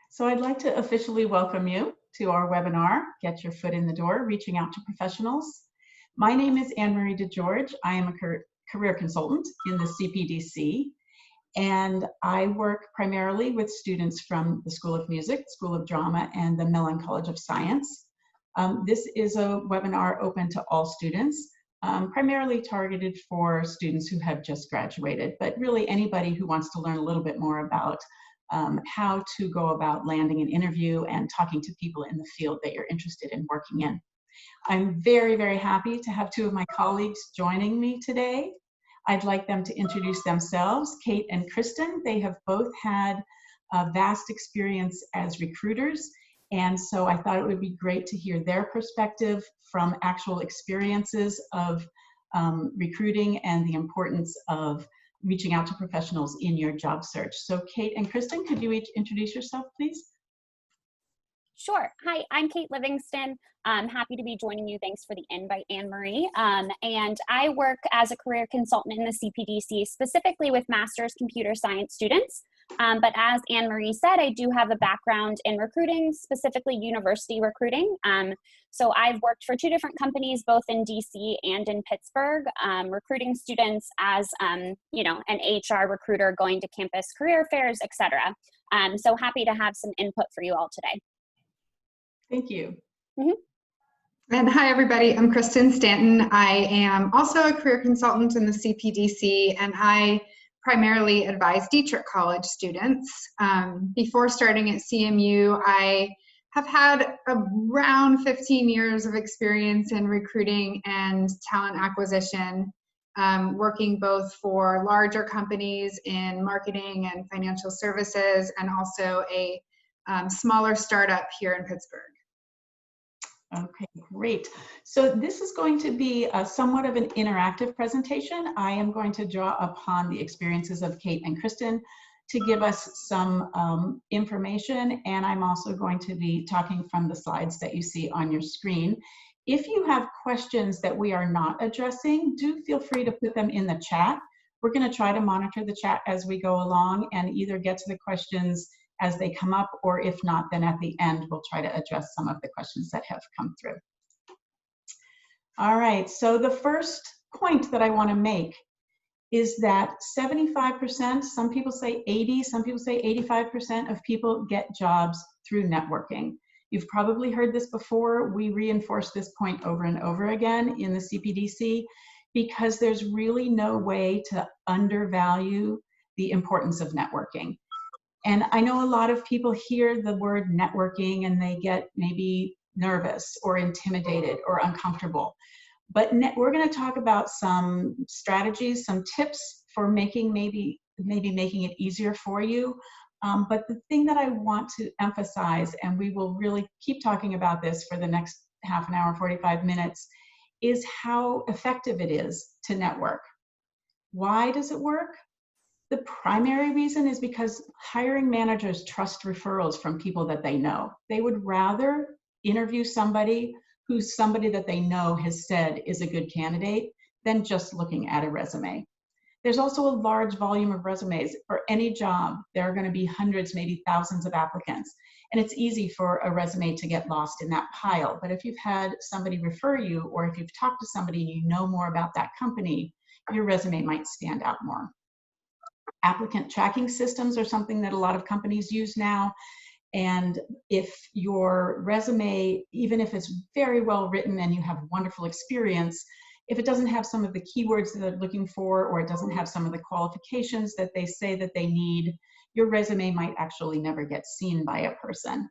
So I'd like to officially welcome you to our webinar, Get Your Foot in the Door, Reaching Out to Professionals. My name is Anne-Marie DeGeorge. I am a career consultant in the CPDC, and I work primarily with students from the School of Music, School of Drama, and the Mellon College of Science. This is a webinar open to all students, primarily targeted for students who have just graduated, but really anybody who wants to learn a little bit more about how to go about landing an interview and talking to people in the field that you're interested in working in. I'm very, very happy to have two of my colleagues joining me today. I'd like them to introduce themselves, Kate and Kristen. They have both had a vast experience as recruiters, and so I thought it would be great to hear their perspective from actual experiences of recruiting and the importance of reaching out to professionals in your job search. So Kate and Kristen, could you each introduce yourself, please? Sure. Hi, I'm Kate Livingston. I'm happy to be joining you. Thanks for the invite, Anne-Marie. And I work as a career consultant in the CPDC, specifically with master's computer science students. But as Anne-Marie said, I do have a background in recruiting, specifically university recruiting. So I've worked for two different companies, both in DC and in Pittsburgh, recruiting students as, an HR recruiter going to campus career fairs, etc. So happy to have some input for you all today. Thank you. And hi, everybody. I'm Kristen Stanton. I am also a career consultant in the CPDC, and I primarily advise Dietrich College students. Before starting at CMU, I have had around 15 years of experience in recruiting and talent acquisition, working both for larger companies in marketing and financial services, and also a smaller startup here in Pittsburgh. Okay, great. So this is going to be somewhat of an interactive presentation. I am going to draw upon the experiences of Kate and Kristen to give us some information, and I'm also going to be talking from the slides that you see on your screen. If you have questions that we are not addressing, do feel free to put them in the chat. We're going to try to monitor the chat as we go along and either get to the questions as they come up, or if not, then at the end, we'll try to address some of the questions that have come through. All right, so the first point that I want to make is that 75%, some people say 80, some people say 85% of people get jobs through networking. You've probably heard this before. We reinforce this point over and over again in the CPDC because there's really no way to undervalue the importance of networking. And I know a lot of people hear the word networking and they get maybe nervous or intimidated or uncomfortable. But we're going to talk about some strategies, some tips for making maybe making it easier for you. But the thing that I want to emphasize, and we will really keep talking about this for the next half an hour, 45 minutes, is how effective it is to network. Why does it work? The primary reason is because hiring managers trust referrals from people that they know. They would rather interview somebody who's somebody that they know has said is a good candidate than just looking at a resume. There's also a large volume of resumes. For any job, there are going to be hundreds, maybe thousands of applicants. And it's easy for a resume to get lost in that pile. But if you've had somebody refer you, or if you've talked to somebody and you know more about that company, your resume might stand out more. Applicant tracking systems are something that a lot of companies use now. And if your resume, even if it's very well written and you have wonderful experience, if it doesn't have some of the keywords that they're looking for, or it doesn't have some of the qualifications that they say that they need, your resume might actually never get seen by a person.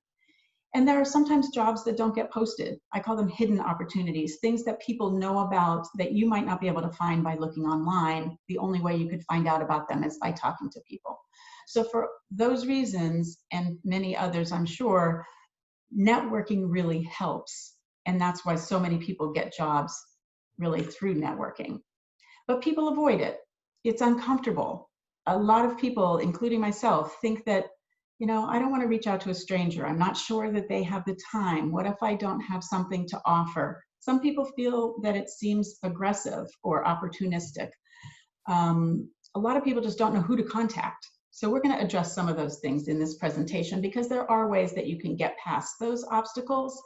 And there are sometimes jobs that don't get posted. I call them hidden opportunities, things that people know about that you might not be able to find by looking online. The only way you could find out about them is by talking to people. So for those reasons, and many others I'm sure, networking really helps. And that's why so many people get jobs really through networking. But people avoid it. It's uncomfortable. A lot of people, including myself, think that, you know, I don't want to reach out to a stranger. I'm not sure that they have the time. What if I don't have something to offer? Some people feel that it seems aggressive or opportunistic. A lot of people just don't know who to contact. So we're going to address some of those things in this presentation because there are ways that you can get past those obstacles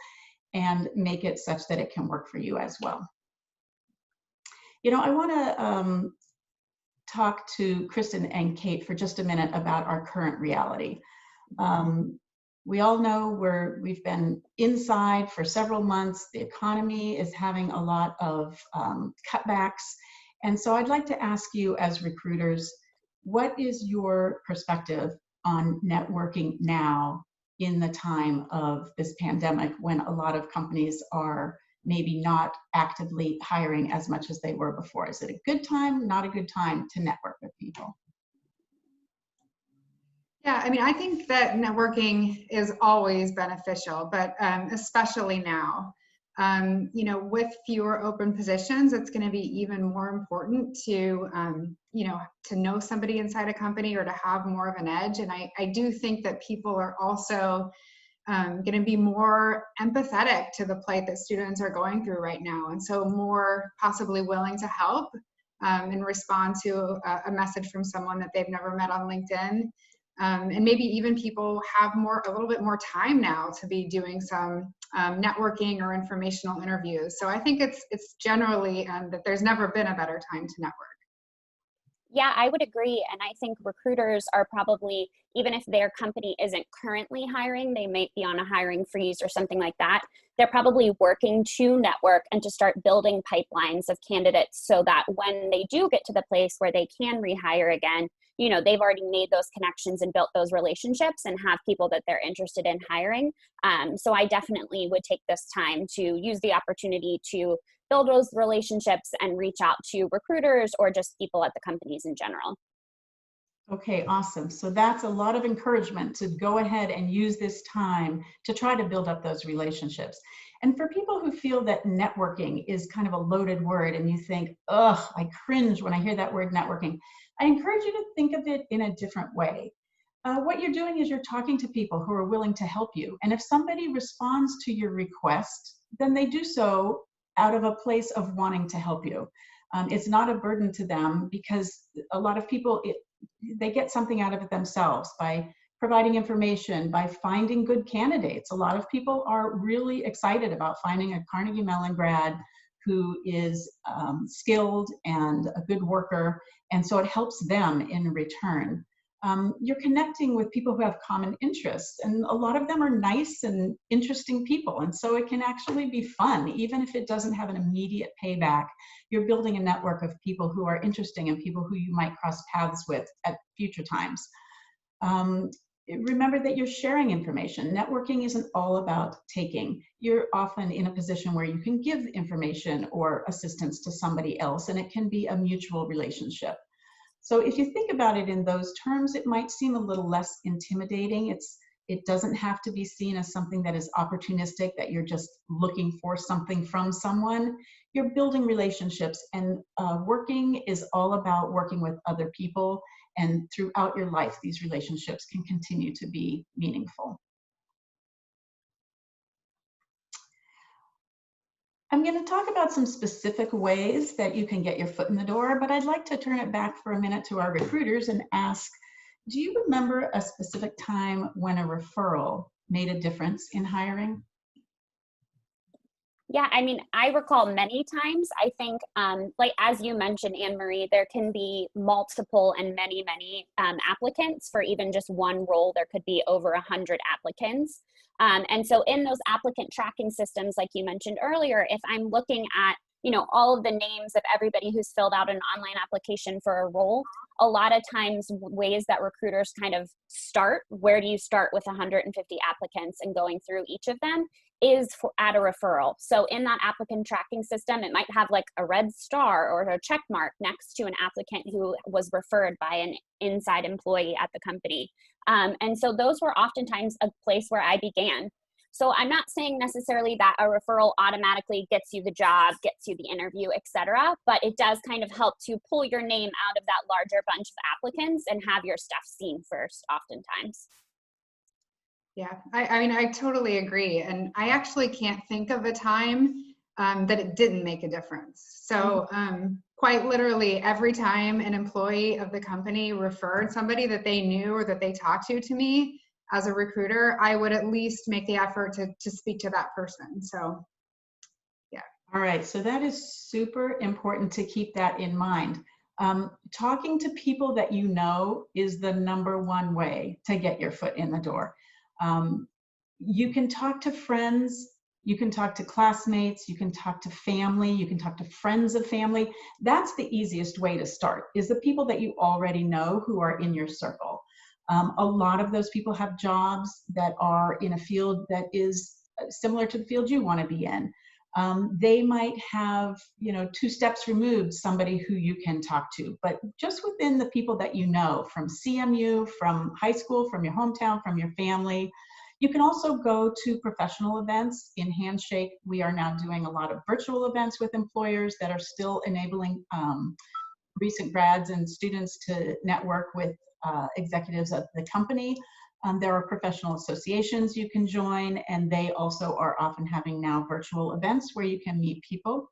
and make it such that it can work for you as well. You know, I want to talk to Kristen and Kate for just a minute about our current reality. We all know we've been inside for several months. The economy is having a lot of cutbacks. And so I'd like to ask you as recruiters, what is your perspective on networking now in the time of this pandemic when a lot of companies are maybe not actively hiring as much as they were before? Is it a good time, not a good time to network with people? Yeah, I mean, I think that networking is always beneficial, but especially now. You know, with fewer open positions, it's going to be even more important to, you know, to know somebody inside a company or to have more of an edge. And I do think that people are also going to be more empathetic to the plight that students are going through right now. And so more possibly willing to help and respond to a message from someone that they've never met on LinkedIn. And maybe even people have a little bit more time now to be doing some networking or informational interviews. So I think it's generally that there's never been a better time to network. Yeah, I would agree. And I think recruiters are probably, even if their company isn't currently hiring, they may be on a hiring freeze or something like that. They're probably working to network and to start building pipelines of candidates so that when they do get to the place where they can rehire again, you know, they've already made those connections and built those relationships and have people that they're interested in hiring. So I definitely would take this time to use the opportunity to build those relationships and reach out to recruiters or just people at the companies in general. Okay, awesome. So that's a lot of encouragement to go ahead and use this time to try to build up those relationships. And for people who feel that networking is kind of a loaded word and you think, ugh, I cringe when I hear that word networking, I encourage you to think of it in a different way. What you're doing is you're talking to people who are willing to help you. And if somebody responds to your request, then they do so out of a place of wanting to help you. It's not a burden to them because a lot of people, they get something out of it themselves by providing information, by finding good candidates. A lot of people are really excited about finding a Carnegie Mellon grad who is skilled and a good worker, and so it helps them in return. You're connecting with people who have common interests, and a lot of them are nice and interesting people, and so it can actually be fun, even if it doesn't have an immediate payback. You're building a network of people who are interesting and people who you might cross paths with at future times. Remember that you're sharing information. Networking isn't all about taking. You're often in a position where you can give information or assistance to somebody else, and it can be a mutual relationship. So if you think about it in those terms, it might seem a little less intimidating. It doesn't have to be seen as something that is opportunistic, that you're just looking for something from someone. You're building relationships, and working is all about working with other people. And throughout your life, these relationships can continue to be meaningful. I'm going to talk about some specific ways that you can get your foot in the door, but I'd like to turn it back for a minute to our recruiters and ask, do you remember a specific time when a referral made a difference in hiring? Yeah, I mean, I recall many times. I think, like as you mentioned, Anne-Marie, there can be multiple and many applicants for even just one role. There could be over 100 applicants. And so in those applicant tracking systems, like you mentioned earlier, if I'm looking at, you know, all of the names of everybody who's filled out an online application for a role, a lot of times ways that recruiters kind of start, where do you start with 150 applicants and going through each of them, is at a referral. So in that applicant tracking system, it might have like a red star or a check mark next to an applicant who was referred by an inside employee at the company. And so those were oftentimes a place where I began. So I'm not saying necessarily that a referral automatically gets you the job, gets you the interview, etc., but it does kind of help to pull your name out of that larger bunch of applicants and have your stuff seen first oftentimes. Yeah, I mean, I totally agree. And I actually can't think of a time that it didn't make a difference. So quite literally every time an employee of the company referred somebody that they knew or that they talked to me as a recruiter, I would at least make the effort to speak to that person. So, yeah. All right, so that is super important to keep that in mind. Talking to people that you know is the #1 way to get your foot in the door. You can talk to friends, you can talk to classmates, you can talk to family, you can talk to friends of family. That's the easiest way to start, is the people that you already know who are in your circle. A lot of those people have jobs that are in a field that is similar to the field you want to be in. They might have, 2 steps removed, somebody who you can talk to, but just within the people that you know from CMU, from high school, from your hometown, from your family. You can also go to professional events. In Handshake, we are now doing a lot of virtual events with employers that are still enabling recent grads and students to network with executives of the company. There are professional associations you can join, and they also are often having now virtual events where you can meet people.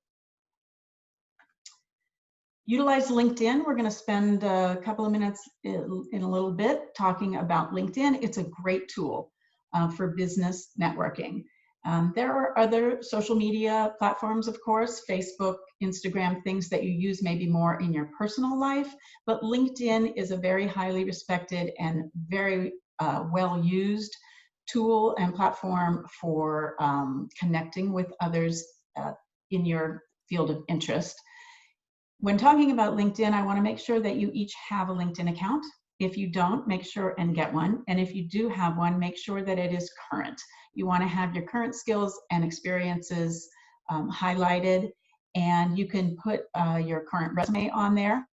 Utilize LinkedIn. We're going to spend a couple of minutes in a little bit talking about LinkedIn. It's a great tool for business networking. There are other social media platforms, of course, Facebook, Instagram, things that you use maybe more in your personal life, but LinkedIn is a very highly respected and very well-used tool and platform for connecting with others in your field of interest. When talking about LinkedIn, I want to make sure that you each have a LinkedIn account. If you don't, make sure and get one. And if you do have one, make sure that it is current. You want to have your current skills and experiences highlighted, and you can put your current resume on there.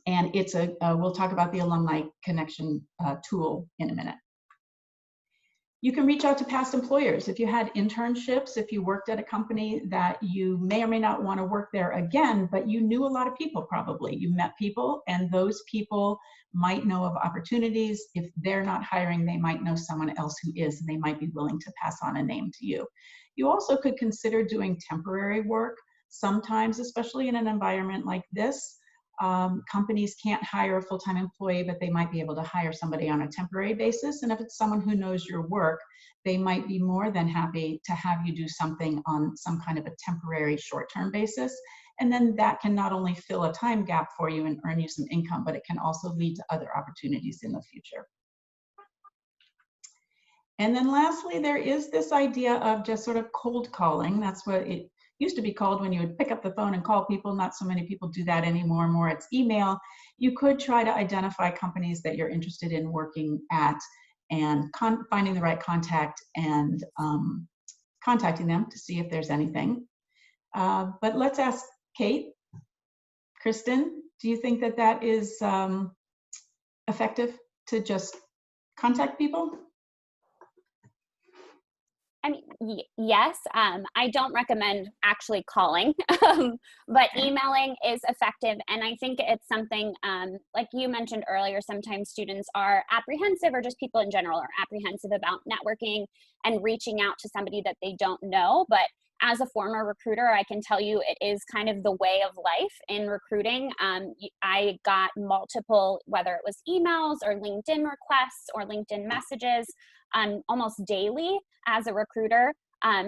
And it's we'll talk about the alumni connection tool in a minute. You can reach out to past employers. If you had internships, if you worked at a company that you may or may not want to work there again, but you knew a lot of people probably. You met people, and those people might know of opportunities. If they're not hiring, they might know someone else who is, and they might be willing to pass on a name to you. You also could consider doing temporary work. Sometimes, especially in an environment like this, companies can't hire a full-time employee, but they might be able to hire somebody on a temporary basis. And if it's someone who knows your work, they might be more than happy to have you do something on some kind of a temporary short-term basis. And then that can not only fill a time gap for you and earn you some income, but it can also lead to other opportunities in the future. And then lastly, there is this idea of just sort of cold calling. That's what it used to be called when you would pick up the phone and call people. Not so many people do that anymore. More it's email. You could try to identify companies that you're interested in working at and finding the right contact and contacting them to see if there's anything. But let's ask Kate. Kristen, do you think that that is effective to just contact people? I mean, yes, I don't recommend actually calling, but emailing is effective. And I think it's something, like you mentioned earlier, sometimes students are apprehensive, or just people in general are apprehensive about networking and reaching out to somebody that they don't know. But as a former recruiter, I can tell you it is kind of the way of life in recruiting. I got multiple, whether it was emails or LinkedIn requests or LinkedIn messages, almost daily as a recruiter.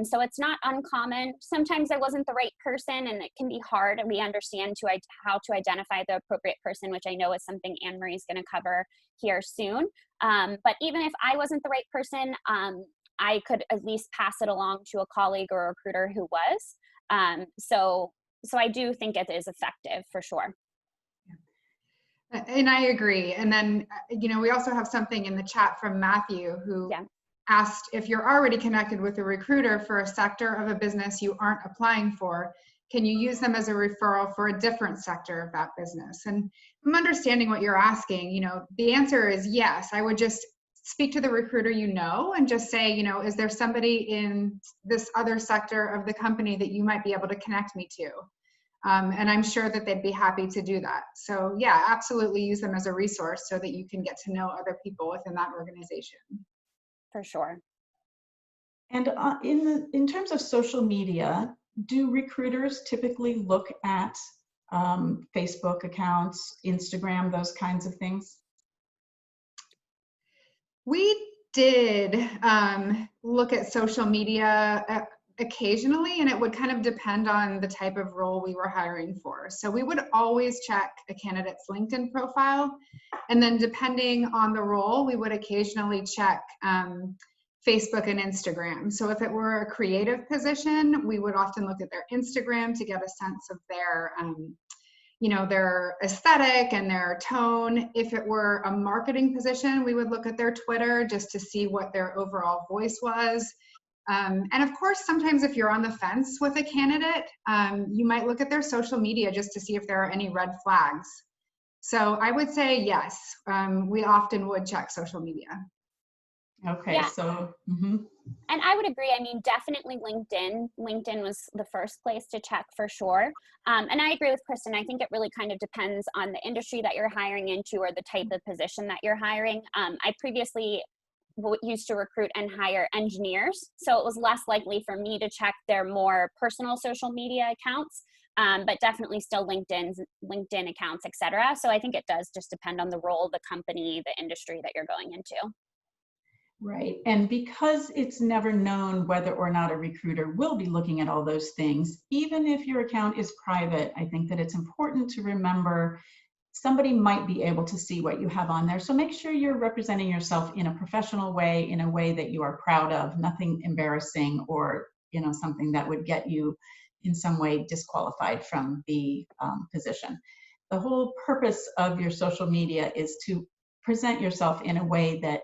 So it's not uncommon. Sometimes I wasn't the right person, and it can be hard. And we understand how to identify the appropriate person, which I know is something Anne-Marie is going to cover here soon. But even if I wasn't the right person, I could at least pass it along to a colleague or a recruiter who was. So I do think it is effective for sure. And I agree. And then, we also have something in the chat from Matthew, who asked if you're already connected with a recruiter for a sector of a business you aren't applying for, can you use them as a referral for a different sector of that business? And I'm understanding what you're asking. The answer is yes. I would just speak to the recruiter and just say, is there somebody in this other sector of the company that you might be able to connect me to? And I'm sure that they'd be happy to do that. So yeah, absolutely use them as a resource so that you can get to know other people within that organization. For sure. And in terms of social media, do recruiters typically look at Facebook accounts, Instagram, those kinds of things? We did look at social media occasionally, and it would kind of depend on the type of role we were hiring for. So we would always check a candidate's LinkedIn profile, and then depending on the role, we would occasionally check Facebook and Instagram. So if it were a creative position, we would often look at their Instagram to get a sense of their their aesthetic and their tone. If it were a marketing position, we would look at their Twitter just to see what their overall voice was. And of course, sometimes if you're on the fence with a candidate, you might look at their social media just to see if there are any red flags. So I would say yes, we often would check social media. Okay, yeah. so. And I would agree. I mean, definitely LinkedIn. LinkedIn was the first place to check for sure. And I agree with Kristen. I think it really kind of depends on the industry that you're hiring into or the type of position that you're hiring. I previously used to recruit and hire engineers, so it was less likely for me to check their more personal social media accounts, but definitely still LinkedIn accounts, etc. So I think it does just depend on the role, the company, the industry that you're going into. Right. And because it's never known whether or not a recruiter will be looking at all those things, even if your account is private, I think that it's important to remember somebody might be able to see what you have on there. So make sure you're representing yourself in a professional way, in a way that you are proud of, nothing embarrassing or, something that would get you in some way disqualified from the position. The whole purpose of your social media is to present yourself in a way that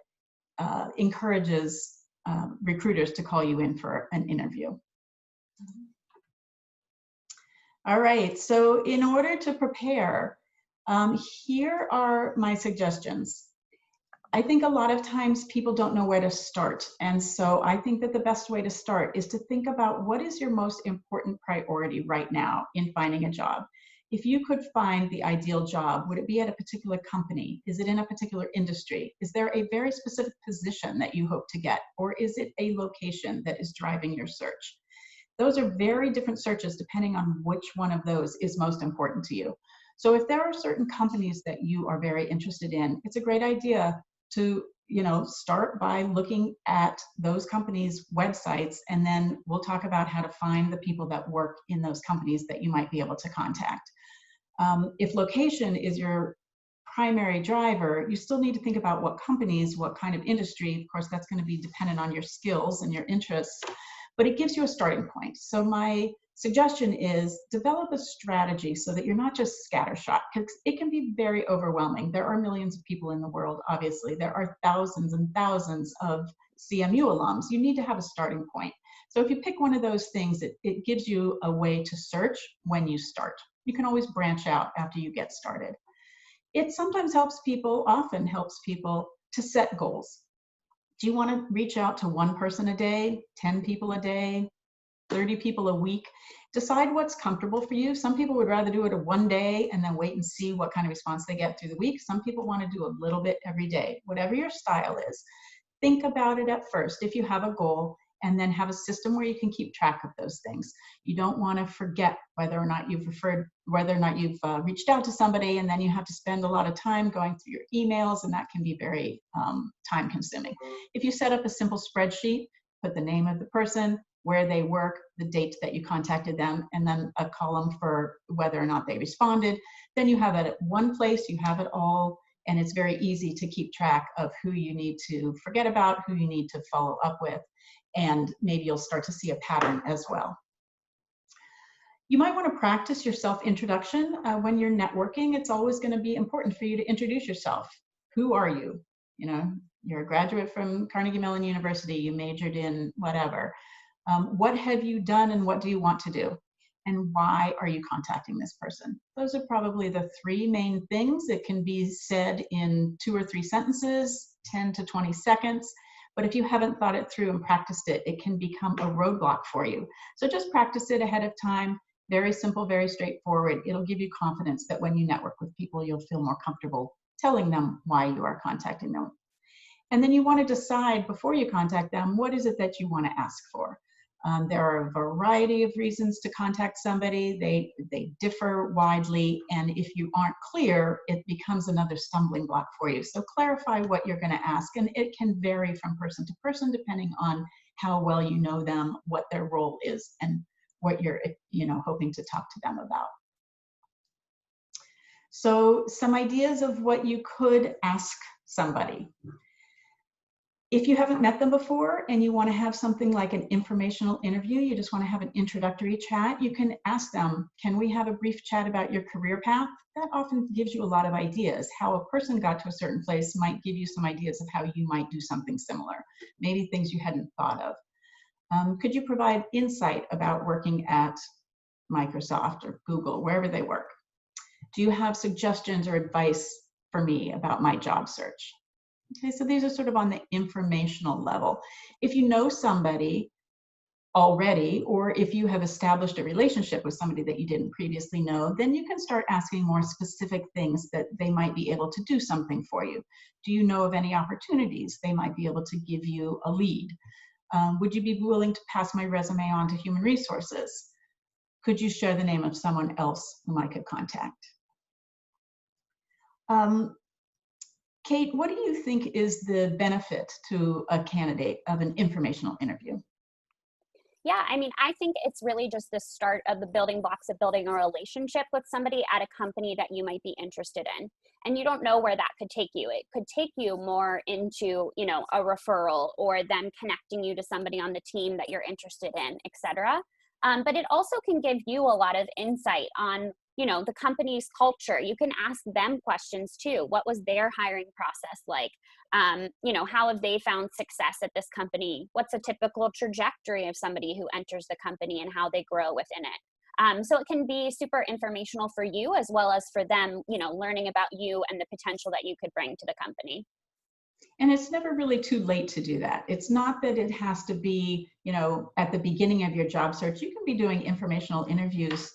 encourages recruiters to call you in for an interview. All right, so in order to prepare, here are my suggestions. I think a lot of times people don't know where to start. And so I think that the best way to start is to think about what is your most important priority right now in finding a job. If you could find the ideal job, would it be at a particular company? Is it in a particular industry? Is there a very specific position that you hope to get? Or is it a location that is driving your search? Those are very different searches depending on which one of those is most important to you. So if there are certain companies that you are very interested in, it's a great idea to start by looking at those companies' websites, and then we'll talk about how to find the people that work in those companies that you might be able to contact. If location is your primary driver, you still need to think about what companies, what kind of industry. Of course, that's going to be dependent on your skills and your interests, but it gives you a starting point. So my suggestion is develop a strategy so that you're not just scattershot, because it can be very overwhelming. There are millions of people in the world, obviously. There are thousands and thousands of CMU alums. You need to have a starting point. So if you pick one of those things, it gives you a way to search when you start. You can always branch out after you get started. It sometimes often helps people to set goals. Do you want to reach out to one person a day, 10 people a day, 30 people a week? Decide what's comfortable for you. Some people would rather do it one day and then wait and see what kind of response they get through the week. Some people want to do a little bit every day. Whatever your style is, think about it at first if you have a goal, and then have a system where you can keep track of those things. You don't want to forget whether or not you've reached out to somebody, and then you have to spend a lot of time going through your emails, and that can be very time consuming. If you set up a simple spreadsheet, put the name of the person, where they work, the date that you contacted them, and then a column for whether or not they responded, then you have it at one place, you have it all, and it's very easy to keep track of who you need to forget about, who you need to follow up with, and maybe you'll start to see a pattern as well. You might want to practice your self-introduction. When you're networking, it's always going to be important for you to introduce yourself. Who are you? You're a graduate from Carnegie Mellon University, you majored in whatever. What have you done and what do you want to do? And why are you contacting this person? Those are probably the three main things. It can be said in 2 or 3 sentences, 10 to 20 seconds. But if you haven't thought it through and practiced it, it can become a roadblock for you. So just practice it ahead of time. Very simple, very straightforward. It'll give you confidence that when you network with people, you'll feel more comfortable telling them why you are contacting them. And then you want to decide before you contact them, what is it that you want to ask for? There are a variety of reasons to contact somebody. They differ widely, and if you aren't clear, it becomes another stumbling block for you. So clarify what you're going to ask, and it can vary from person to person depending on how well you know them, what their role is, and what you're hoping to talk to them about. So some ideas of what you could ask somebody. If you haven't met them before and you want to have something like an informational interview, you just want to have an introductory chat, you can ask them, can we have a brief chat about your career path? That often gives you a lot of ideas. How a person got to a certain place might give you some ideas of how you might do something similar, maybe things you hadn't thought of. Could you provide insight about working at Microsoft or Google, wherever they work? Do you have suggestions or advice for me about my job search? Okay, so these are sort of on the informational level. If you know somebody already, or if you have established a relationship with somebody that you didn't previously know, then you can start asking more specific things that they might be able to do something for you. Do you know of any opportunities they might be able to give you a lead? Would you be willing to pass my resume on to human resources? Could you share the name of someone else whom I could contact? Kate, what do you think is the benefit to a candidate of an informational interview? Yeah, I mean, I think it's really just the start of the building blocks of building a relationship with somebody at a company that you might be interested in. And you don't know where that could take you. It could take you more into, a referral or them connecting you to somebody on the team that you're interested in, et cetera. But it also can give you a lot of insight on the company's culture. You can ask them questions too. What was their hiring process like? How have they found success at this company? What's a typical trajectory of somebody who enters the company and how they grow within it? So it can be super informational for you as well as for them, learning about you and the potential that you could bring to the company. And it's never really too late to do that. It's not that it has to be, at the beginning of your job search. You can be doing informational interviews,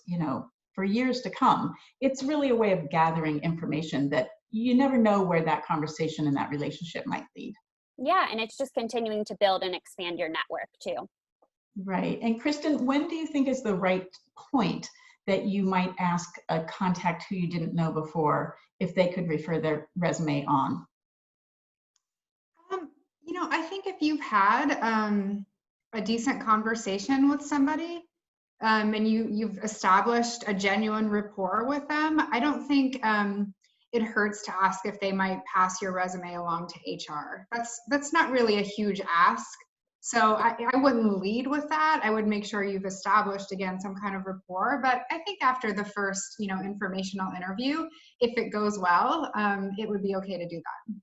for years to come. It's really a way of gathering information that you never know where that conversation and that relationship might lead. Yeah, and it's just continuing to build and expand your network too. Right. And Kristen, when do you think is the right point that you might ask a contact who you didn't know before if they could refer their resume on? I think if you've had a decent conversation with somebody, and you've established a genuine rapport with them, I don't think it hurts to ask if they might pass your resume along to HR. That's not really a huge ask. So I wouldn't lead with that. I would make sure you've established, again, some kind of rapport. But I think after the first, informational interview, if it goes well, it would be okay to do that.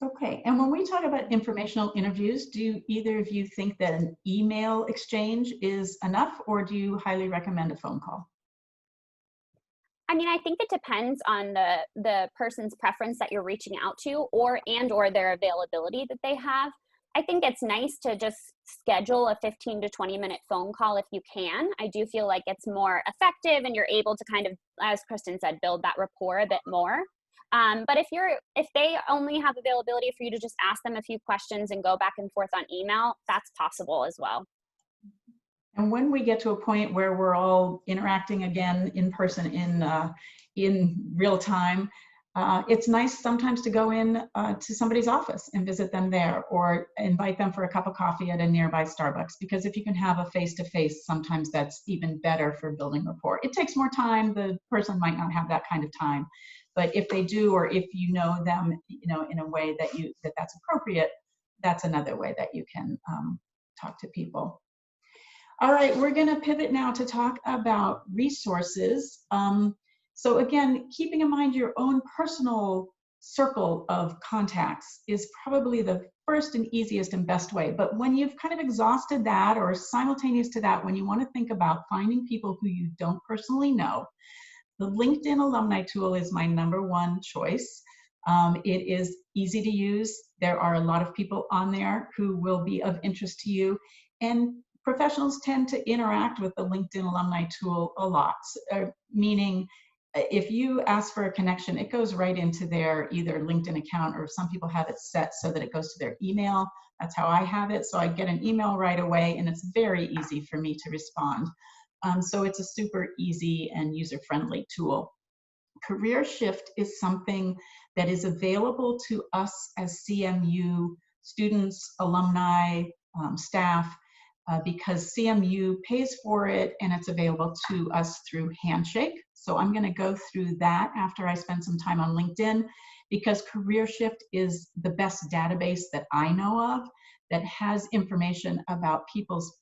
Okay, and when we talk about informational interviews, do either of you think that an email exchange is enough, or do you highly recommend a phone call? I mean, I think it depends on the person's preference that you're reaching out to or their availability that they have. I think it's nice to just schedule a 15 to 20 minute phone call if you can. I do feel like it's more effective and you're able to kind of, as Kristen said, build that rapport a bit more. But if they only have availability for you to just ask them a few questions and go back and forth on email, that's possible as well. And when we get to a point where we're all interacting again in person in real time, it's nice sometimes to go in to somebody's office and visit them there, or invite them for a cup of coffee at a nearby Starbucks, because if you can have a face-to-face, sometimes that's even better for building rapport. It takes more time. The person might not have that kind of time. But if they do, or if you know them, in a way that's appropriate, that's another way that you can talk to people. All right, we're going to pivot now to talk about resources. So again, keeping in mind your own personal circle of contacts is probably the first and easiest and best way. But when you've kind of exhausted that, or simultaneous to that, when you want to think about finding people who you don't personally know, the LinkedIn alumni tool is my #1 choice. It is easy to use. There are a lot of people on there who will be of interest to you. And professionals tend to interact with the LinkedIn alumni tool a lot, meaning if you ask for a connection, it goes right into their either LinkedIn account, or some people have it set so that it goes to their email. That's how I have it. So I get an email right away, and it's very easy for me to respond. So it's a super easy and user-friendly tool. Career Shift is something that is available to us as CMU students, alumni, staff, because CMU pays for it, and it's available to us through Handshake. So I'm going to go through that after I spend some time on LinkedIn, because Career Shift is the best database that I know of that has information about people's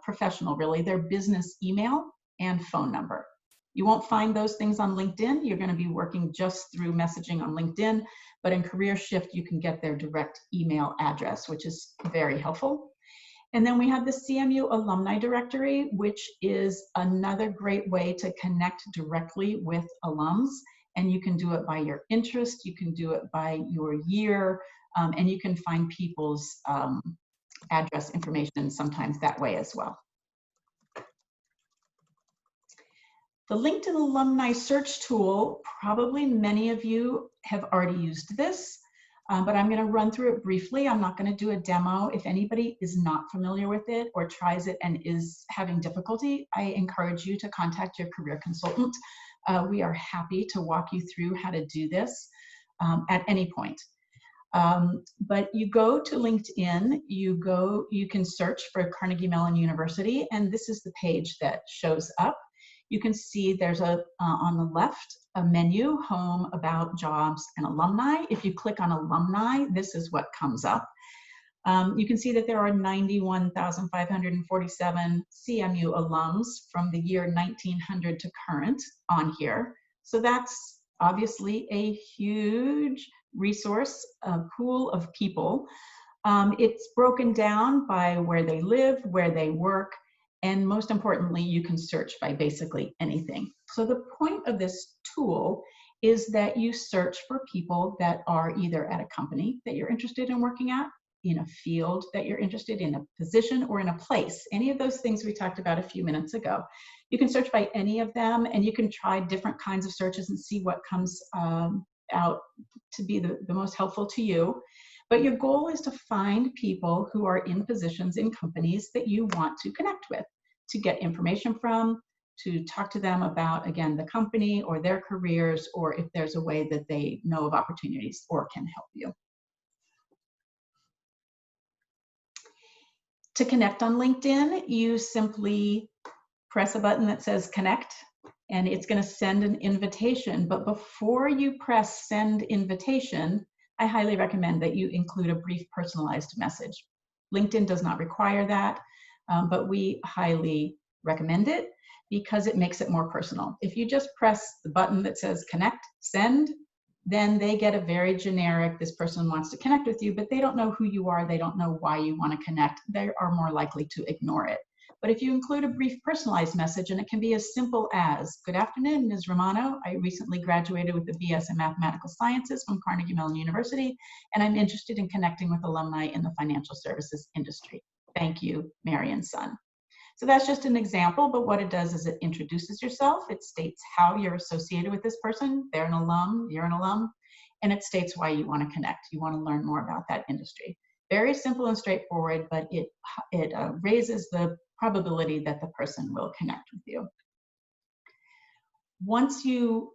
professional, really, their business email and phone number. You won't find those things on LinkedIn. You're going to be working just through messaging on LinkedIn, but in Career Shift, you can get their direct email address, which is very helpful. And then we have the CMU Alumni Directory, which is another great way to connect directly with alums. And you can do it by your interest, you can do it by your year, and you can find people's address information sometimes that way as well. The LinkedIn Alumni Search Tool, probably many of you have already used this, but I'm going to run through it briefly. I'm not going to do a demo. If anybody is not familiar with it or tries it and is having difficulty, I encourage you to contact your career consultant. We are happy to walk you through how to do this at any point. But you go to LinkedIn, you can search for Carnegie Mellon University, and this is the page that shows up. You can see there's on the left, a menu, home, about, jobs, and alumni. If you click on alumni, this is what comes up. You can see that there are 91,547 CMU alums from the year 1900 to current on here. So that's obviously a huge resource, pool of people. It's broken down by where they live, where they work, and most importantly, you can search by basically anything. So the point of this tool is that you search for people that are either at a company that you're interested in working at, in a field that you're interested in, a position, or in a place. Any of those things we talked about a few minutes ago. You can search by any of them, and you can try different kinds of searches and see what comes out to be the most helpful to you. But your goal is to find people who are in positions in companies that you want to connect with, to get information from, to talk to them about, again, the company or their careers, or if there's a way that they know of opportunities or can help you. To connect on LinkedIn, you simply press a button that says connect, and it's going to send an invitation. But before you press send invitation, I highly recommend that you include a brief personalized message. LinkedIn does not require that, but we highly recommend it because it makes it more personal. If you just press the button that says connect, send, then they get a very generic, this person wants to connect with you, but they don't know who you are, they don't know why you want to connect, they are more likely to ignore it. But if you include a brief personalized message, and it can be as simple as, good afternoon, Ms. Romano. I recently graduated with a BS in Mathematical Sciences from Carnegie Mellon University, and I'm interested in connecting with alumni in the financial services industry. Thank you, Marion Sun. So that's just an example, but what it does is it introduces yourself, it states how you're associated with this person, they're an alum, you're an alum, and it states why you want to connect, you want to learn more about that industry. Very simple and straightforward, but it raises the probability that the person will connect with you. Once you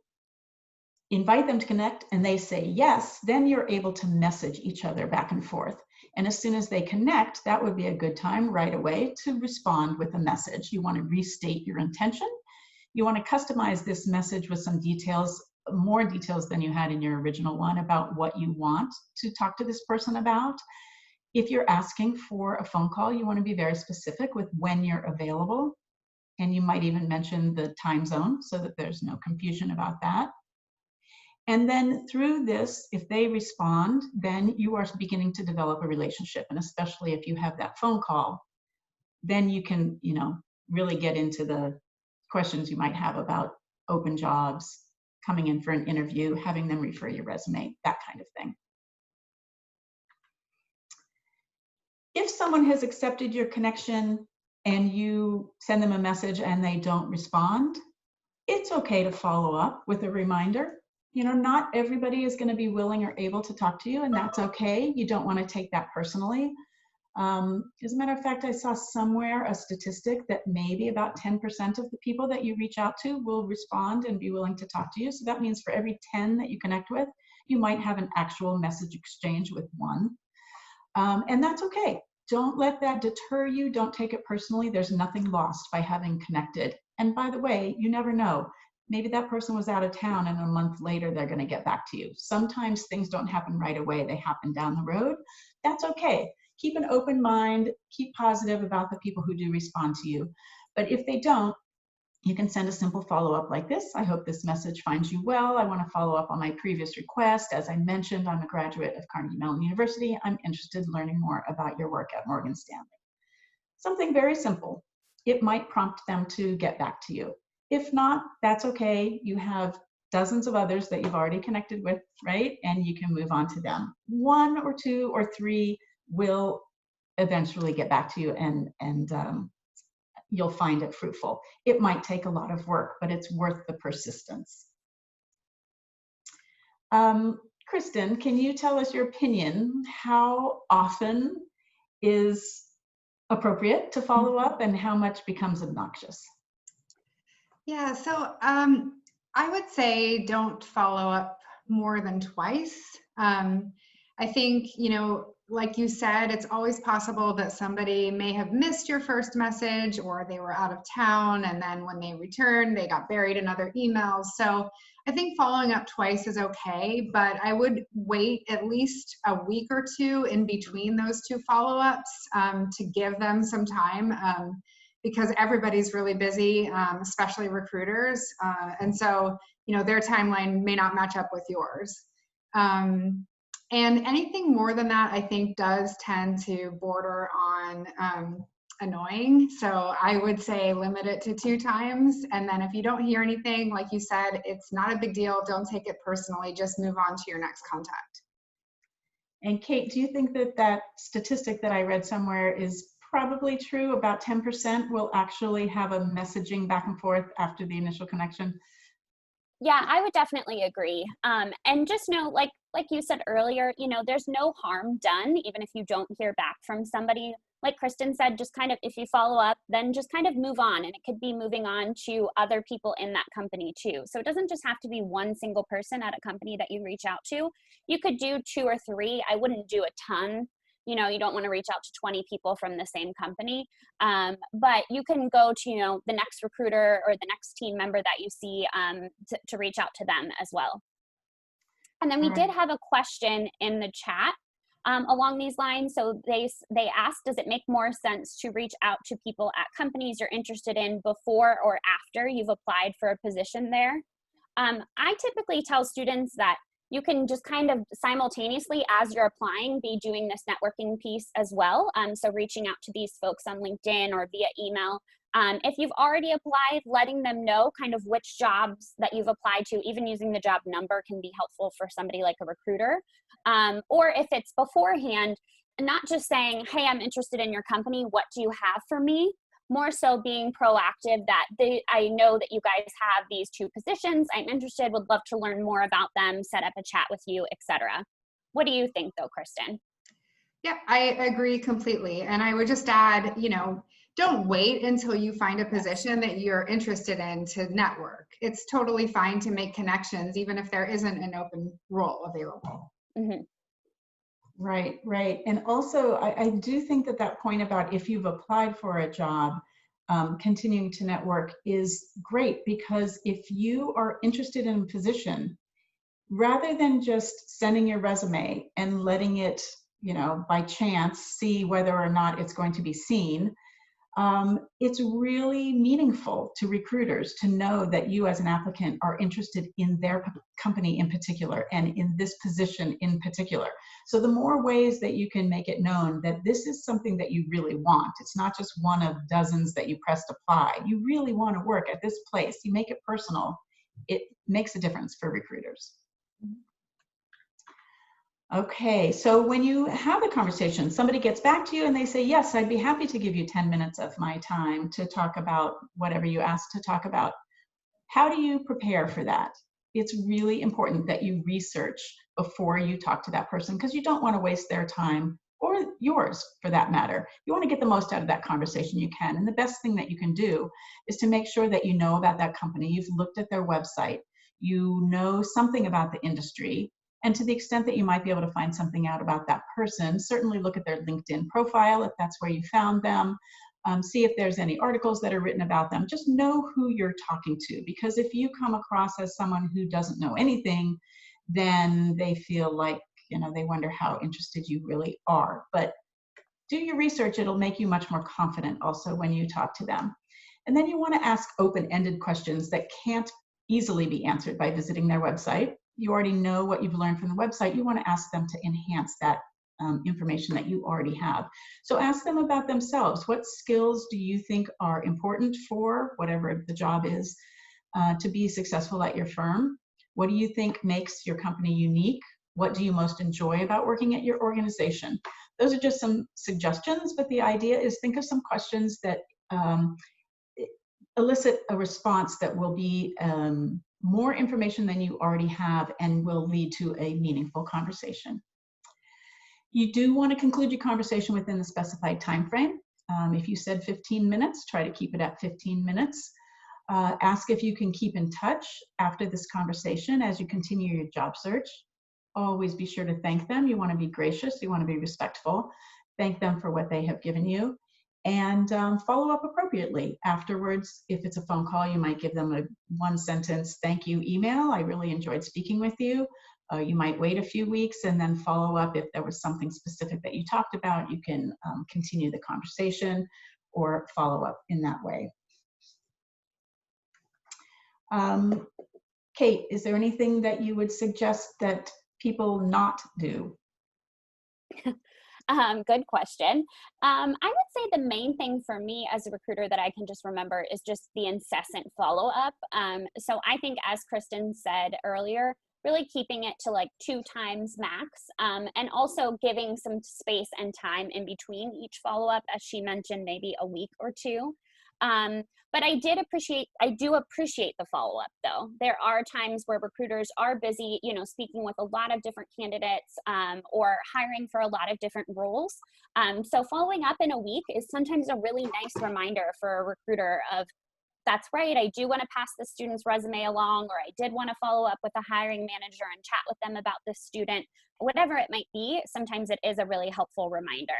invite them to connect and they say yes, then you're able to message each other back and forth. And as soon as they connect, that would be a good time right away to respond with a message. You want to restate your intention. You want to customize this message with some details, more details than you had in your original one about what you want to talk to this person about. If you're asking for a phone call, you want to be very specific with when you're available. And you might even mention the time zone so that there's no confusion about that. And then through this, if they respond, then you are beginning to develop a relationship. And especially if you have that phone call, then you can, really get into the questions you might have about open jobs, coming in for an interview, having them refer your resume, that kind of thing. If someone has accepted your connection and you send them a message and they don't respond, It's okay to follow up with a reminder. You know, not everybody is going to be willing or able to talk to you, and that's okay. You don't want to take that personally. As a matter of fact, I saw somewhere a statistic that maybe about 10% of the people that you reach out to will respond and be willing to talk to you. So that means for every 10 that you connect with, you might have an actual message exchange with one. And that's okay. Don't let that deter you. Don't take it personally. There's nothing lost by having connected. And by the way, you never know. Maybe that person was out of town and a month later they're going to get back to you. Sometimes things don't happen right away. They happen down the road. That's okay. Keep an open mind. Keep positive about the people who do respond to you. But if they don't, you can send a simple follow-up like this. I hope this message finds you well. I want to follow up on my previous request. As I mentioned, I'm a graduate of Carnegie Mellon University. I'm interested in learning more about your work at Morgan Stanley. Something very simple. It might prompt them to get back to you. If not, that's okay. You have dozens of others that you've already connected with, right? And you can move on to them. 1 or 2 or 3 will eventually get back to you, and you'll find it fruitful. It might take a lot of work, but it's worth the persistence. Kristen, can you tell us your opinion? How often is appropriate to follow up and how much becomes obnoxious? Yeah, so I would say don't follow up more than twice. I think, you know, like you said, it's always possible that somebody may have missed your first message, or they were out of town, and then when they returned, they got buried in other emails. So I think following up twice is okay, but I would wait at least a week or 2 in between those 2 follow-ups to give them some time, because everybody's really busy, especially recruiters. And so, you know, their timeline may not match up with yours. And anything more than that, I think, does tend to border on annoying. So I would say limit it to 2 times. And then if you don't hear anything, like you said, it's not a big deal. Don't take it personally. Just move on to your next contact. And Kate, do you think that that statistic that I read somewhere is probably true? About 10% will actually have a messaging back and forth after the initial connection? Yeah, I would definitely agree. And just know, like you said earlier, you know, there's no harm done, even if you don't hear back from somebody. Like Kristen said, just kind of, if you follow up, then just kind of move on. And it could be moving on to other people in that company too. So it doesn't just have to be one single person at a company that you reach out to. You could do 2 or 3. I wouldn't do a ton. You know, you don't want to reach out to 20 people from the same company, but you can go to, you know, the next recruiter or the next team member that you see to reach out to them as well. And then we did have a question in the chat along these lines. So they asked, does it make more sense to reach out to people at companies you're interested in before or after you've applied for a position there? I typically tell students that you can just kind of simultaneously, as you're applying, be doing this networking piece as well. So reaching out to these folks on LinkedIn or via email. If you've already applied, letting them know kind of which jobs that you've applied to, even using the job number can be helpful for somebody like a recruiter. Or if it's beforehand, not just saying, hey, I'm interested in your company, what do you have for me? More so being proactive that I know that you guys have these 2 positions. I'm interested, would love to learn more about them, set up a chat with you, etc. What do you think though, Kristen? Yeah, I agree completely. And I would just add, you know, don't wait until you find a position that you're interested in to network. It's totally fine to make connections, even if there isn't an open role available. Mm-hmm. Right, right. And also, I do think that that point about if you've applied for a job, continuing to network is great, because if you are interested in a position, rather than just sending your resume and letting it, you know, by chance see whether or not it's going to be seen, it's really meaningful to recruiters to know that you as an applicant are interested in their company in particular and in this position in particular. So the more ways that you can make it known that this is something that you really want, it's not just one of dozens that you pressed apply, you really want to work at this place, you make it personal, it makes a difference for recruiters. Okay, so when you have a conversation, somebody gets back to you and they say, yes, I'd be happy to give you 10 minutes of my time to talk about whatever you asked to talk about. How do you prepare for that? It's really important that you research before you talk to that person, because you don't want to waste their time or yours for that matter. You want to get the most out of that conversation you can. And the best thing that you can do is to make sure that you know about that company, you've looked at their website, you know something about the industry, and to the extent that you might be able to find something out about that person, certainly look at their LinkedIn profile if that's where you found them. See if there's any articles that are written about them. Just know who you're talking to, because if you come across as someone who doesn't know anything, then they feel like, they wonder how interested you really are. But do your research. It'll make you much more confident also when you talk to them. And then you want to ask open-ended questions that can't easily be answered by visiting their website. You already know what you've learned from the website. You want to ask them to enhance that information that you already have. So ask them about themselves. What skills do you think are important for whatever the job is to be successful at your firm? What do you think makes your company unique? What do you most enjoy about working at your organization? Those are just some suggestions, but the idea is think of some questions that elicit a response that will be more information than you already have and will lead to a meaningful conversation. You do want to conclude your conversation within the specified time frame. If you said 15 minutes, try to keep it at 15 minutes. Ask if you can keep in touch after this conversation as you continue your job search. Always be sure to thank them. You want to be gracious. You want to be respectful. Thank them for what they have given you. And follow up appropriately. Afterwards, if it's a phone call, you might give them a one-sentence thank you email. I really enjoyed speaking with you. You might wait a few weeks and then follow up if there was something specific that you talked about. You can continue the conversation or follow up in that way. Kate, is there anything that you would suggest that people not do? Good question. I would say the main thing for me as a recruiter that I can just remember is just the incessant follow-up. So I think, as Kristen said earlier, really keeping it to like 2 times max, and also giving some space and time in between each follow-up, as she mentioned, maybe a week or 2. But I do appreciate the follow-up though. There are times where recruiters are busy, speaking with a lot of different candidates, or hiring for a lot of different roles. So following up in a week is sometimes a really nice reminder for a recruiter of, that's right, I do want to pass the student's resume along, or I did want to follow up with a hiring manager and chat with them about this student, whatever it might be. Sometimes it is a really helpful reminder.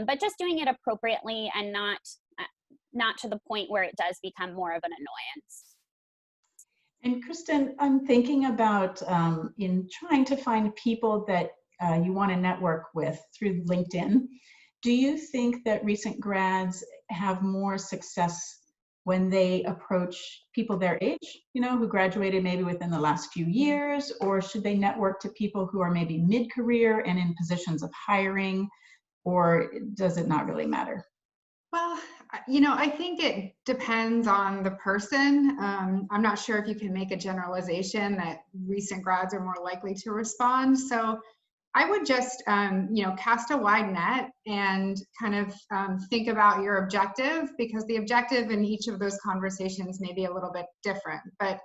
But just doing it appropriately and not to the point where it does become more of an annoyance. And Kristen, I'm thinking about in trying to find people that you want to network with through LinkedIn. Do you think that recent grads have more success when they approach people their age, who graduated maybe within the last few years, or should they network to people who are maybe mid-career and in positions of hiring, or does it not really matter? Well, I think it depends on the person. I'm not sure if you can make a generalization that recent grads are more likely to respond. So I would just, cast a wide net and kind of think about your objective, because the objective in each of those conversations may be a little bit different. But,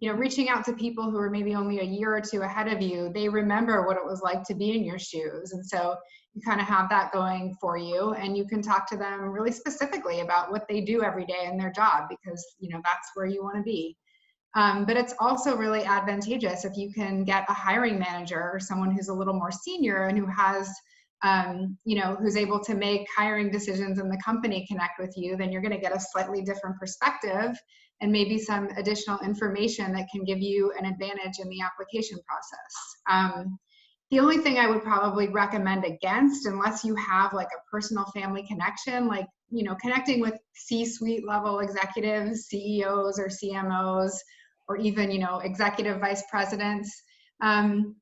reaching out to people who are maybe only a year or 2 ahead of you, they remember what it was like to be in your shoes. And so you kind of have that going for you, and you can talk to them really specifically about what they do every day in their job, because, that's where you want to be. But it's also really advantageous if you can get a hiring manager or someone who's a little more senior and who has, who's able to make hiring decisions in the company connect with you. Then you're going to get a slightly different perspective and maybe some additional information that can give you an advantage in the application process. The only thing I would probably recommend against, unless you have like a personal family connection, like, connecting with C-suite level executives, CEOs or CMOs, or even, executive vice presidents, in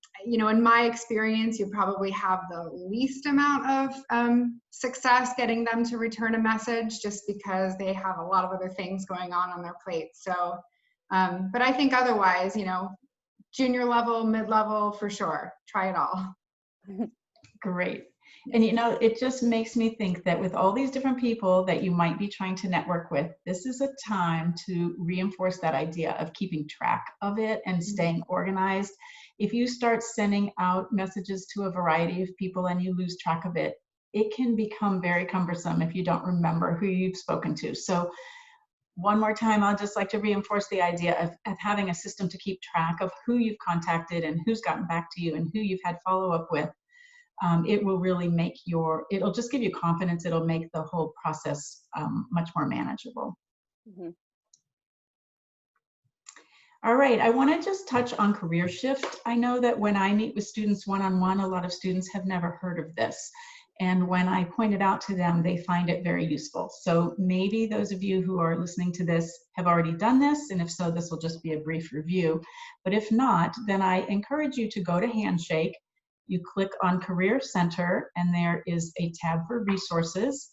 my experience, you probably have the least amount of success getting them to return a message, just because they have a lot of other things going on their plate. So, but I think otherwise, junior level, mid-level, for sure, try it all. Great. And you know, it just makes me think that with all these different people that you might be trying to network with, this is a time to reinforce that idea of keeping track of it and staying organized. If you start sending out messages to a variety of people and you lose track of it, it can become very cumbersome if you don't remember who you've spoken to. So one more time, I'll just like to reinforce the idea of having a system to keep track of who you've contacted and who's gotten back to you and who you've had follow-up with. It will really make it'll just give you confidence. It'll make the whole process much more manageable. Mm-hmm. All right, I want to just touch on career shift. I know that when I meet with students one-on-one, a lot of students have never heard of this. And when I point it out to them, they find it very useful. So maybe those of you who are listening to this have already done this, and if so, this will just be a brief review. But if not, then I encourage you to go to Handshake. You click on Career Center, and there is a tab for resources.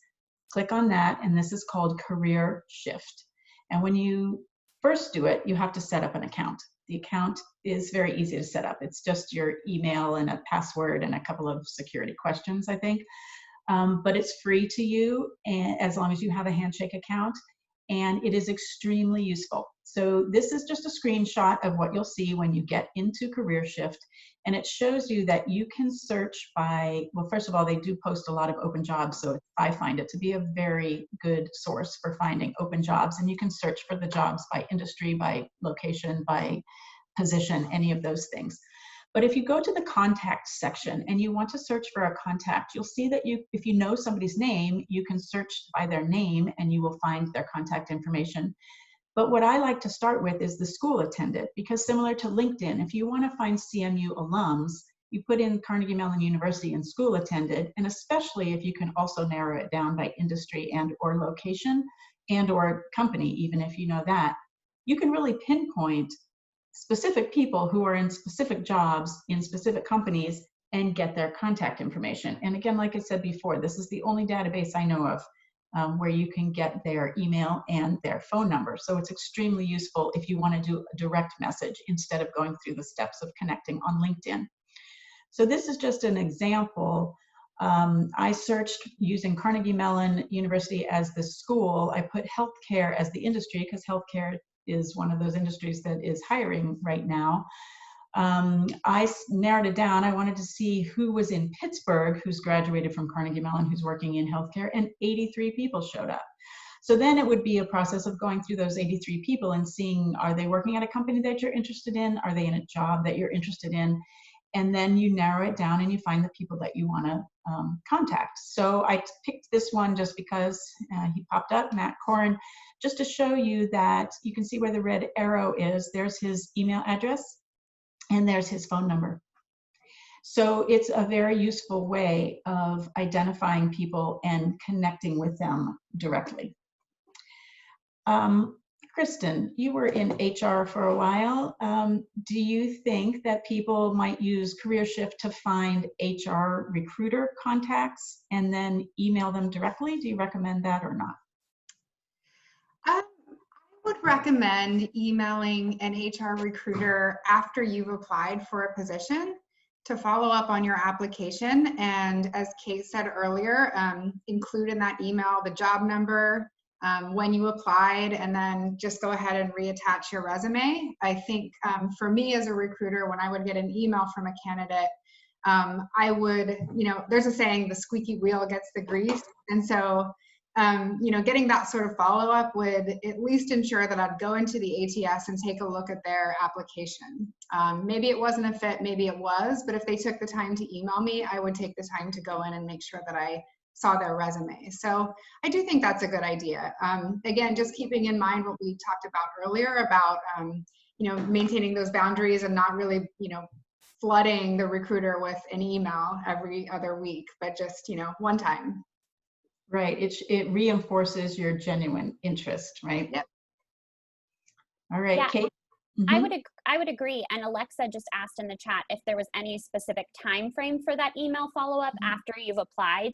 Click on that, and this is called Career Shift. And when you first do it, you have to set up an account. The account is very easy to set up. It's just your email and a password and a couple of security questions, I think. But it's free to you, and as long as you have a Handshake account, and it is extremely useful. So this is just a screenshot of what you'll see when you get into Career Shift, and it shows you that you can search by, well, first of all, they do post a lot of open jobs, so I find it to be a very good source for finding open jobs, and you can search for the jobs by industry, by location, by position, any of those things. But if you go to the contact section and you want to search for a contact, you'll see that if you know somebody's name, you can search by their name and you will find their contact information. But what I like to start with is the school attended, because similar to LinkedIn, if you want to find CMU alums, you put in Carnegie Mellon University and school attended, and especially if you can also narrow it down by industry and or location and or company, even if you know that, you can really pinpoint specific people who are in specific jobs in specific companies and get their contact information. And again, like I said before, this is the only database I know of where you can get their email and their phone number. So it's extremely useful if you want to do a direct message instead of going through the steps of connecting on LinkedIn. So this is just an example. I searched using Carnegie Mellon University as the school. I put healthcare as the industry because healthcare is one of those industries that is hiring right now. I narrowed it down. I wanted to see who was in Pittsburgh, who's graduated from Carnegie Mellon, who's working in healthcare, and 83 people showed up. So then it would be a process of going through those 83 people and seeing, are they working at a company that you're interested in? Are they in a job that you're interested in? And then you narrow it down and you find the people that you want to contact. So I picked this one just because he popped up, Matt Corin, just to show you that you can see where the red arrow is. There's his email address and there's his phone number. So it's a very useful way of identifying people and connecting with them directly. Kristen, you were in HR for a while. Do you think that people might use Career Shift to find HR recruiter contacts and then email them directly? Do you recommend that or not? I would recommend emailing an HR recruiter after you've applied for a position to follow up on your application. And as Kate said earlier, include in that email the job number, when you applied, and then just go ahead and reattach your resume. I think for me as a recruiter, when I would get an email from a candidate, I would, there's a saying, the squeaky wheel gets the grease. And so, getting that sort of follow-up would at least ensure that I'd go into the ATS and take a look at their application. Maybe it wasn't a fit, maybe it was, but if they took the time to email me, I would take the time to go in and make sure that I saw their resume. So I do think that's a good idea. Again, just keeping in mind what we talked about earlier about, maintaining those boundaries and not really, flooding the recruiter with an email every other week, but just, one time. Right, it reinforces your genuine interest, right? Yep. All right, Yeah. Kate. I would agree. And Alexa just asked in the chat if there was any specific time frame for that email follow-up after you've applied.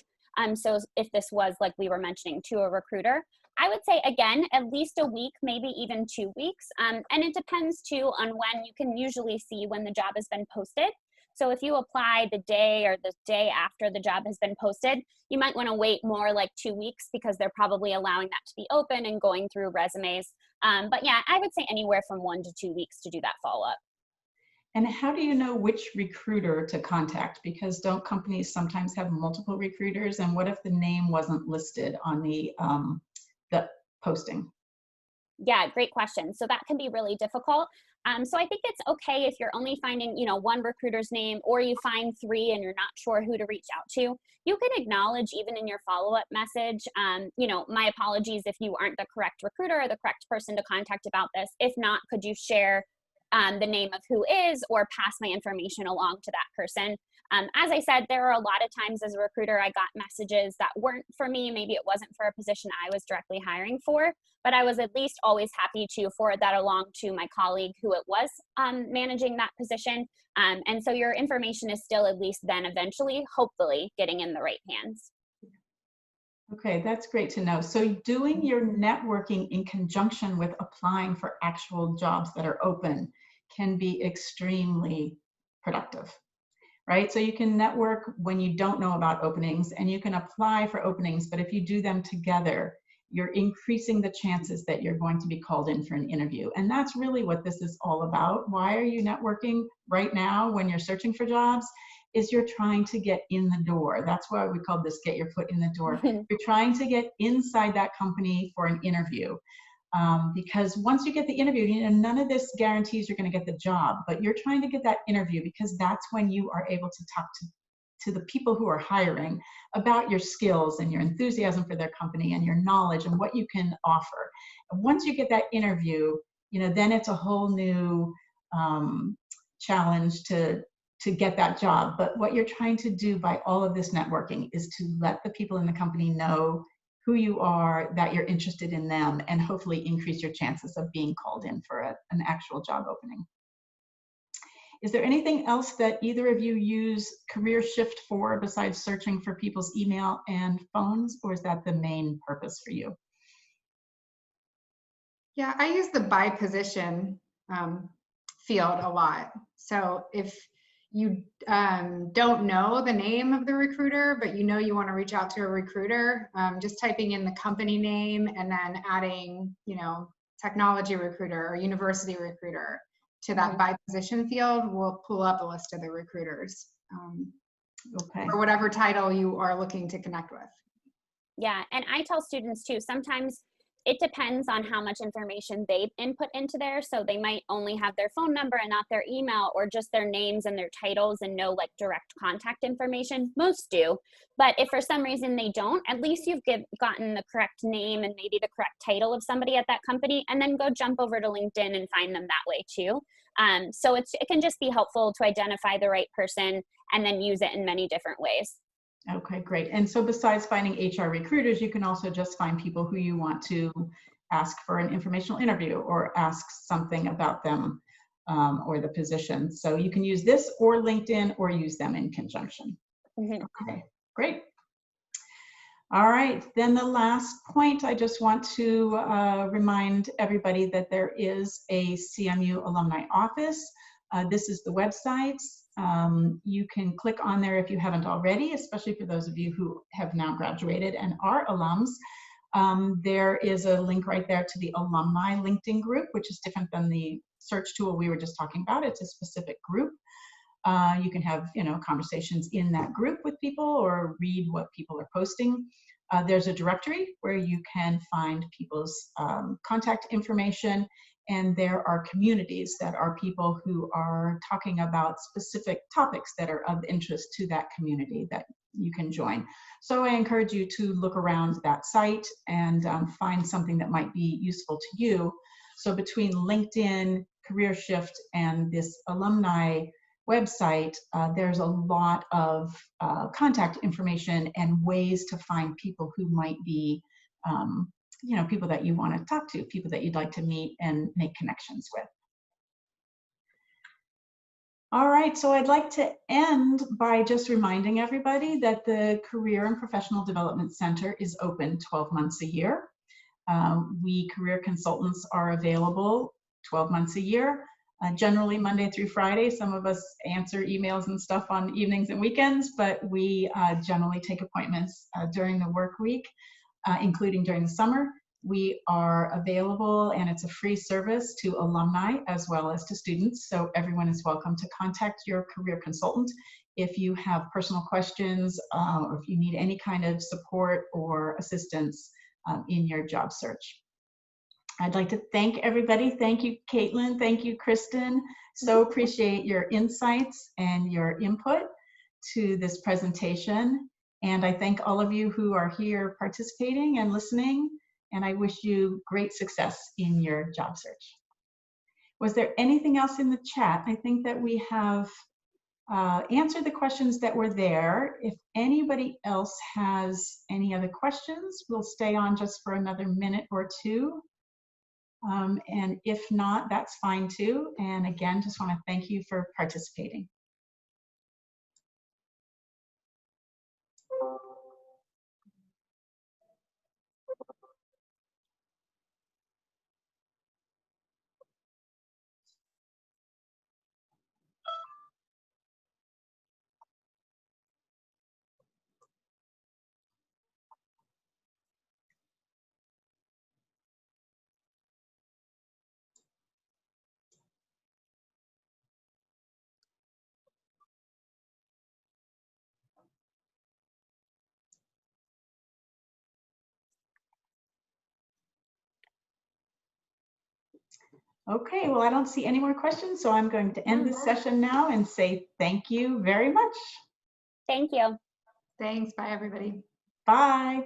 So if this was, like we were mentioning, to a recruiter, I would say, again, at least a week, maybe even 2 weeks. And it depends too on when you can usually see when the job has been posted. So if you apply the day or the day after the job has been posted, you might want to wait more like 2 weeks because they're probably allowing that to be open and going through resumes. But yeah, I would say anywhere from 1 to 2 weeks to do that follow-up. And how do you know which recruiter to contact? Because don't companies sometimes have multiple recruiters? And what if the name wasn't listed on the posting? Yeah, great question. So that can be really difficult. So I think it's okay if you're only finding, one recruiter's name, or you find 3 and you're not sure who to reach out to. You can acknowledge even in your follow-up message, my apologies if you aren't the correct recruiter or the correct person to contact about this. If not, could you share the name of who is, or pass my information along to that person? As I said, there are a lot of times as a recruiter, I got messages that weren't for me. Maybe it wasn't for a position I was directly hiring for, but I was at least always happy to forward that along to my colleague who it was managing that position. And so your information is still at least then eventually, hopefully, getting in the right hands. Okay, that's great to know. So doing your networking in conjunction with applying for actual jobs that are open can be extremely productive, right? So you can network when you don't know about openings, and you can apply for openings, but if you do them together, you're increasing the chances that you're going to be called in for an interview. And that's really what this is all about. Why are you networking right now when you're searching for jobs? Is you're trying to get in the door. That's why we call this get your foot in the door. You're trying to get inside that company for an interview. Because once you get the interview, none of this guarantees you're going to get the job, but you're trying to get that interview because that's when you are able to talk to the people who are hiring about your skills and your enthusiasm for their company and your knowledge and what you can offer. And once you get that interview, then it's a whole new challenge to get that job. But what you're trying to do by all of this networking is to let the people in the company know who you are, that you're interested in them, and hopefully increase your chances of being called in for an actual job opening. Is there anything else that either of you use Career Shift for besides searching for people's email and phones, or is that the main purpose for you? Yeah, I use the by position field a lot. So if you don't know the name of the recruiter, but you want to reach out to a recruiter, just typing in the company name and then adding, technology recruiter or university recruiter to that by position field will pull up a list of the recruiters for whatever title you are looking to connect with. Yeah, and I tell students too, sometimes it depends on how much information they've input into there. So they might only have their phone number and not their email, or just their names and their titles and no like direct contact information. Most do. But if for some reason they don't, at least you've gotten the correct name and maybe the correct title of somebody at that company, and then go jump over to LinkedIn and find them that way too. So it can just be helpful to identify the right person and then use it in many different ways. Okay, great. And so besides finding HR recruiters, you can also just find people who you want to ask for an informational interview or ask something about them or the position. So you can use this or LinkedIn or use them in conjunction. Okay, great. All right, then the last point, I just want to remind everybody that there is a CMU Alumni Office. This is the website. You can click on there if you haven't already, especially for those of you who have now graduated and are alums. There is a link right there to the alumni LinkedIn group, which is different than the search tool we were just talking about. It's a specific group. You can have conversations in that group with people or read what people are posting. There's a directory where you can find people's contact information. And there are communities that are people who are talking about specific topics that are of interest to that community that you can join. So I encourage you to look around that site and find something that might be useful to you. So between LinkedIn, Career Shift, and this alumni website, there's a lot of contact information and ways to find people who might be people that you want to talk to, people that you'd like to meet and make connections with. All right, so I'd like to end by just reminding everybody that the Career and Professional Development Center is open 12 months a year. We career consultants are available 12 months a year. generally Monday through Friday. Some of us answer emails and stuff on evenings and weekends, but we generally take appointments during the work week, including during the summer. We are available, and it's a free service to alumni as well as to students. So everyone is welcome to contact your career consultant if you have personal questions, or if you need any kind of support or assistance in your job search. I'd like to thank everybody. Thank you, Caitlin. Thank you, Kristen. So appreciate your insights and your input to this presentation. And I thank all of you who are here participating and listening. And I wish you great success in your job search. Was there anything else in the chat? I think that we have answered the questions that were there. If anybody else has any other questions, we'll stay on just for another minute or two. And if not, that's fine too. And again, just want to thank you for participating. Okay, well, I don't see any more questions, so I'm going to end this session now and say thank you very much. Thank you. Thanks. Bye, everybody. Bye.